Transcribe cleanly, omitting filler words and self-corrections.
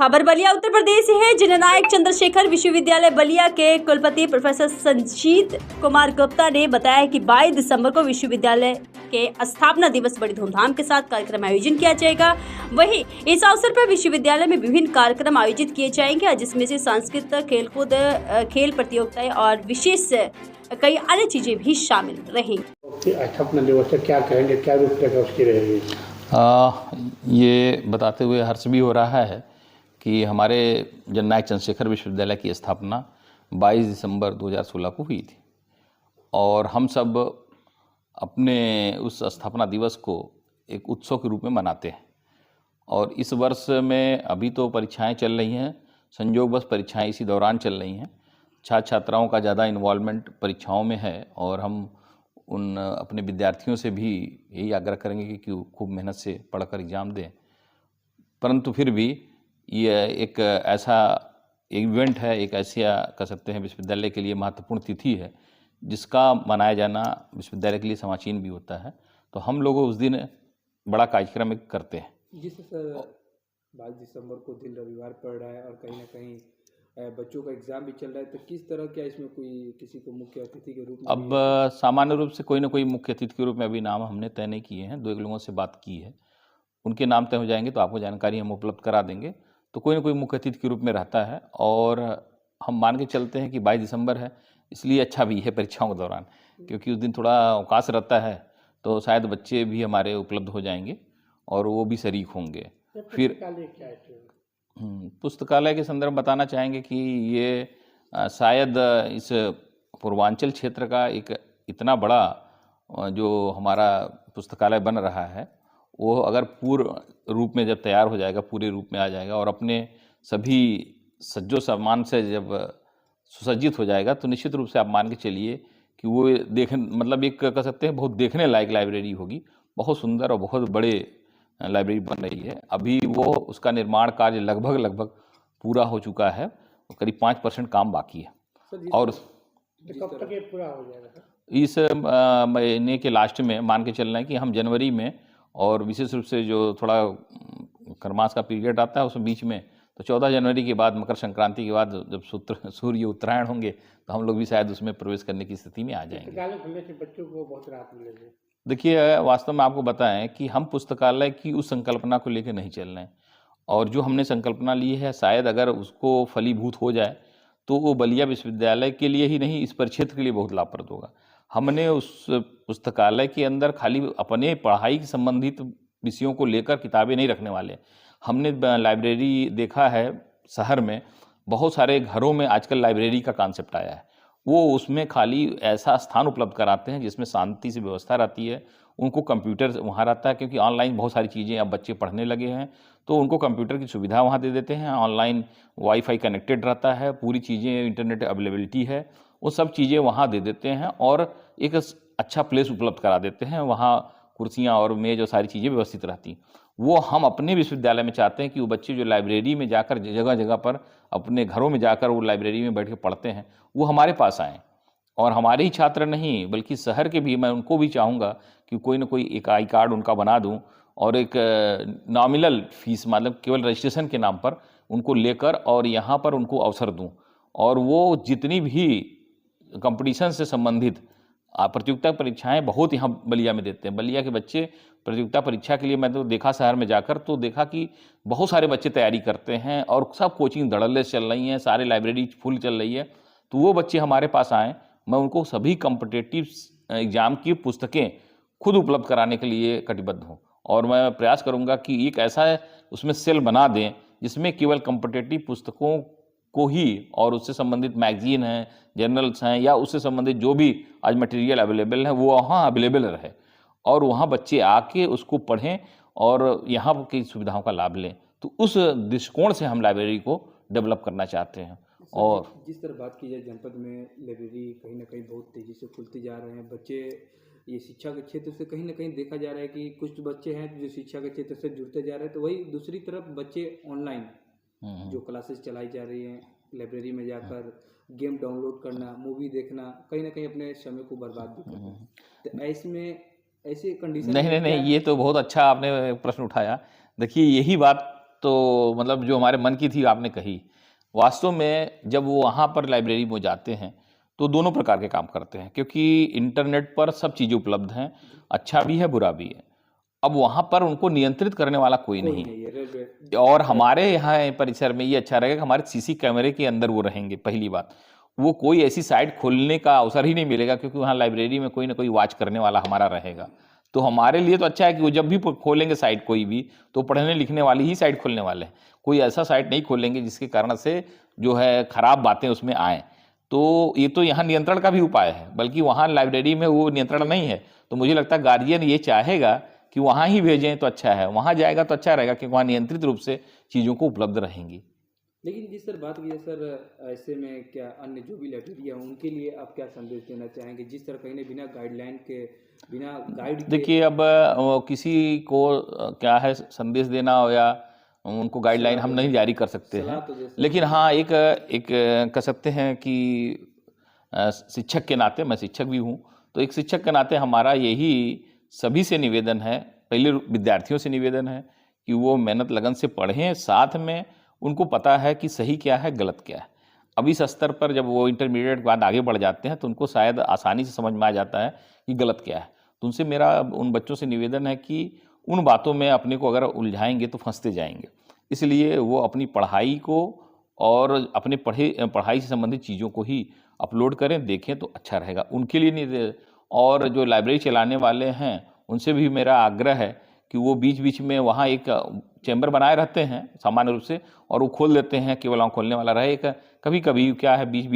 खबर बलिया उत्तर प्रदेश से है। जननायक चंद्रशेखर विश्वविद्यालय बलिया के कुलपति प्रोफेसर संजीत कुमार गुप्ता ने बताया कि 22 दिसंबर को विश्वविद्यालय के स्थापना दिवस बड़ी धूमधाम के साथ कार्यक्रम आयोजन किया जाएगा। वहीं इस अवसर पर विश्वविद्यालय में विभिन्न कार्यक्रम आयोजित किए जाएंगे, जिसमें से सांस्कृतिक, खेलकूद, खेल प्रतियोगिताएं और विशेष कई अन्य चीजें भी शामिल रहेंगी। स्थापना दिवस क्या कहेंगे, क्या रूपरेखा उसकी रहेगी? ये बताते हुए हर्ष भी हो रहा है कि हमारे जननायक चंद्रशेखर विश्वविद्यालय की स्थापना 22 दिसंबर 2016 को हुई थी और हम सब अपने उस स्थापना दिवस को एक उत्सव के रूप में मनाते हैं। और इस वर्ष में अभी तो परीक्षाएं चल रही हैं, संयोगवश परीक्षाएं इसी दौरान चल रही हैं। छात्र छात्राओं का ज़्यादा इन्वॉल्वमेंट परीक्षाओं में है और हम उन अपने विद्यार्थियों से भी यही आग्रह करेंगे कि खूब मेहनत से पढ़कर एग्ज़ाम दें। परंतु फिर भी ये एक ऐसा इवेंट है, एक ऐसा कह सकते हैं विश्वविद्यालय के लिए महत्वपूर्ण तिथि है जिसका मनाया जाना विश्वविद्यालय के लिए समाचीन भी होता है। तो हम लोग उस दिन बड़ा कार्यक्रम करते हैं। जिस सर 22 दिसंबर को दिन रविवार पड़ रहा है और कहीं ना कहीं बच्चों का एग्जाम भी चल रहा है, तो किस तरह क्या इसमें कोई किसी को मुख्य अतिथि के रूप में? अब सामान्य रूप से कोई ना कोई मुख्य अतिथि के रूप में अभी नाम हमने तय नहीं किए हैं। 2 एक लोगों से बात की है, उनके नाम तय हो जाएंगे तो आपको जानकारी हम उपलब्ध करा देंगे। तो कोई ना कोई मुख्य अतिथि के रूप में रहता है और हम मान के चलते हैं कि 22 दिसंबर है, इसलिए अच्छा भी है परीक्षाओं के दौरान, क्योंकि उस दिन थोड़ा अवकाश रहता है तो शायद बच्चे भी हमारे उपलब्ध हो जाएंगे और वो भी शरीक होंगे। फिर पुस्तकालय के संदर्भ बताना चाहेंगे कि ये शायद इस पूर्वांचल क्षेत्र का एक इतना बड़ा जो हमारा पुस्तकालय बन रहा है, वो अगर पूर्ण रूप में जब तैयार हो जाएगा, पूरे रूप में आ जाएगा और अपने सभी सज्जो सामान से जब सुसज्जित हो जाएगा, तो निश्चित रूप से आप मान के चलिए कि वो मतलब एक कह सकते हैं बहुत देखने लायक लाइब्रेरी होगी। बहुत सुंदर और बहुत बड़े लाइब्रेरी बन रही है। अभी वो उसका निर्माण कार्य लगभग पूरा हो चुका है, करीब 5% काम बाकी है। और कब तक ये पूरा हो जाएगा? इस महीने के लास्ट में मान के चलना है कि हम जनवरी में, और विशेष रूप से जो थोड़ा खरमास का पीरियड आता है उसमें बीच में, तो 14 जनवरी के बाद, मकर संक्रांति के बाद जब सूर्य उत्तरायण होंगे तो हम लोग भी शायद उसमें प्रवेश करने की स्थिति में आ जाएंगे। पुस्तकालय खुलने से बच्चों को बहुत राहत मिलेगी। देखिए, वास्तव में आपको बताएं कि हम पुस्तकालय की उस संकल्पना को लेकर नहीं चल रहे हैं, और जो हमने संकल्पना ली है शायद अगर उसको फलीभूत हो जाए तो वो बलिया विश्वविद्यालय के लिए ही नहीं, इस परिक्षेत्र के लिए बहुत लाभप्रद होगा। हमने उस पुस्तकालय के अंदर खाली अपने पढ़ाई से संबंधित विषयों को लेकर किताबें नहीं रखने वाले। हमने लाइब्रेरी देखा है शहर में, बहुत सारे घरों में आजकल लाइब्रेरी का कॉन्सेप्ट आया है। वो उसमें खाली ऐसा स्थान उपलब्ध कराते हैं जिसमें शांति से व्यवस्था रहती है, उनको कंप्यूटर वहाँ रहता है, क्योंकि ऑनलाइन बहुत सारी चीज़ें अब बच्चे पढ़ने लगे हैं, तो उनको कंप्यूटर की सुविधा वहाँ दे देते हैं। ऑनलाइन वाईफाई कनेक्टेड रहता है, पूरी चीज़ें इंटरनेट अवेलेबिलिटी है, वो सब चीज़ें वहाँ दे देते हैं और एक अच्छा प्लेस उपलब्ध करा देते हैं। वहाँ कुर्सियाँ और मेज़ और सारी चीज़ें व्यवस्थित रहती। वो हम अपने विश्वविद्यालय में चाहते हैं कि वो बच्चे जो लाइब्रेरी में जाकर जगह जगह पर अपने घरों में जाकर वो लाइब्रेरी में बैठ के पढ़ते हैं, वो हमारे पास आएँ। और हमारे ही छात्र नहीं बल्कि शहर के भी, मैं उनको भी चाहूँगा कि कोई ना कोई एक आई कार्ड उनका बना दूँ और एक नॉमिनल फीस, मतलब केवल रजिस्ट्रेशन के नाम पर उनको लेकर और यहाँ पर उनको अवसर दूँ, और वो जितनी भी कंपटीशन से संबंधित प्रतियोगिता परीक्षाएं बहुत यहाँ बलिया में देते हैं। बलिया के बच्चे प्रतियोगिता परीक्षा के लिए, मैं तो देखा शहर में जाकर तो देखा कि बहुत सारे बच्चे तैयारी करते हैं और सब कोचिंग धड़ल्ले से चल रही हैं, सारे लाइब्रेरी फुल चल रही है। तो वो बच्चे हमारे पास आएँ, मैं उनको सभी कॉम्पिटिटिव एग्ज़ाम की पुस्तकें खुद उपलब्ध कराने के लिए कटिबद्ध हूँ। और मैं प्रयास करूँगा कि एक ऐसा उसमें सेल बना दें जिसमें केवल कॉम्पिटिटिव पुस्तकों को ही और उससे संबंधित मैगजीन हैं, जर्नल्स हैं, या उससे संबंधित जो भी आज मटेरियल अवेलेबल है वो वहाँ अवेलेबल रहे और वहाँ बच्चे आके उसको पढ़ें और यहाँ की सुविधाओं का लाभ लें। तो उस दृष्टिकोण से हम लाइब्रेरी को डेवलप करना चाहते हैं। और जिस तरह बात की जाए, जनपद में लाइब्रेरी कहीं ना कहीं बहुत तेज़ी से खुलती जा रहे हैं। बच्चे ये शिक्षा के क्षेत्र से कहीं ना कहीं देखा जा रहा है कि कुछ बच्चे हैं जो शिक्षा के क्षेत्र से जुड़ते जा रहे हैं, तो वही दूसरी तरफ बच्चे ऑनलाइन जो क्लासेस चलाई जा रही हैं, लाइब्रेरी में जाकर गेम डाउनलोड करना, मूवी देखना, कहीं ना कहीं अपने समय को बर्बाद भी करते हैं। तो ऐसी कंडीशन नहीं, ये तो बहुत अच्छा आपने प्रश्न उठाया। देखिए, यही बात तो मतलब जो हमारे मन की थी आपने कही। वास्तव में जब वो वहाँ पर लाइब्रेरी में जाते हैं तो दोनों प्रकार के काम करते हैं, क्योंकि इंटरनेट पर सब चीज़ें उपलब्ध हैं, अच्छा भी है बुरा भी है। अब वहाँ पर उनको नियंत्रित करने वाला कोई नहीं है। नहीं है रेलवे। और हमारे यहाँ परिसर में ये अच्छा रहेगा कि हमारे सीसी कैमरे के अंदर वो रहेंगे। पहली बात, वो कोई ऐसी साइट खोलने का अवसर ही नहीं मिलेगा, क्योंकि वहाँ लाइब्रेरी में कोई ना कोई वॉच करने वाला हमारा रहेगा। तो हमारे लिए तो अच्छा है कि वो जब भी खोलेंगे साइट कोई भी, तो पढ़ने लिखने वाली ही साइट खोलने वाले हैं। कोई ऐसा साइट नहीं खोलेंगे जिसके कारण से जो है खराब बातें उसमें आएँ। तो ये तो यहाँ नियंत्रण का भी उपाय है, बल्कि वहाँ लाइब्रेरी में वो नियंत्रण नहीं है। तो मुझे लगता है गार्जियन ये चाहेगा कि वहाँ ही भेजें तो अच्छा है, वहाँ जाएगा तो अच्छा रहेगा, क्योंकि वहाँ नियंत्रित रूप से चीज़ों को उपलब्ध रहेंगी। लेकिन जिस सर बात की है सर, ऐसे में क्या अन्य जो भी लाइब्रेरियाँ हैं उनके लिए आप क्या संदेश देना चाहेंगे, जिस तरह कहीं बिना गाइडलाइन के, बिना गाइड के देखिए अब किसी को क्या है संदेश देना हो या उनको गाइडलाइन हम नहीं जारी कर सकते सलाह हैं, तो दे सकते लेकिन हाँ एक कह सकते हैं कि शिक्षक के नाते, मैं शिक्षक भी हूँ, तो एक शिक्षक के नाते हमारा यही सभी से निवेदन है, पहले विद्यार्थियों से निवेदन है कि वो मेहनत लगन से पढ़ें, साथ में उनको पता है कि सही क्या है गलत क्या है। अब इस स्तर पर जब वो इंटरमीडिएट के बाद आगे बढ़ जाते हैं तो उनको शायद आसानी से समझ में आ जाता है कि गलत क्या है। तो उनसे मेरा उन बच्चों से निवेदन है कि उन बातों में अपने को अगर उलझाएंगे तो फंसते जाएंगे, इसलिए वो अपनी पढ़ाई को और अपने पढ़ाई से संबंधित चीज़ों को ही अपलोड करें, देखें तो अच्छा रहेगा उनके लिए नहीं। और जो लाइब्रेरी चलाने वाले हैं उनसे भी मेरा आग्रह है कि वो बीच बीच में वहाँ एक चैम्बर बनाए रहते हैं सामान्य रूप से, और वो खोल देते हैं, केवल वहाँ खोलने वाला रहे। कभी कभी क्या है बीच बीच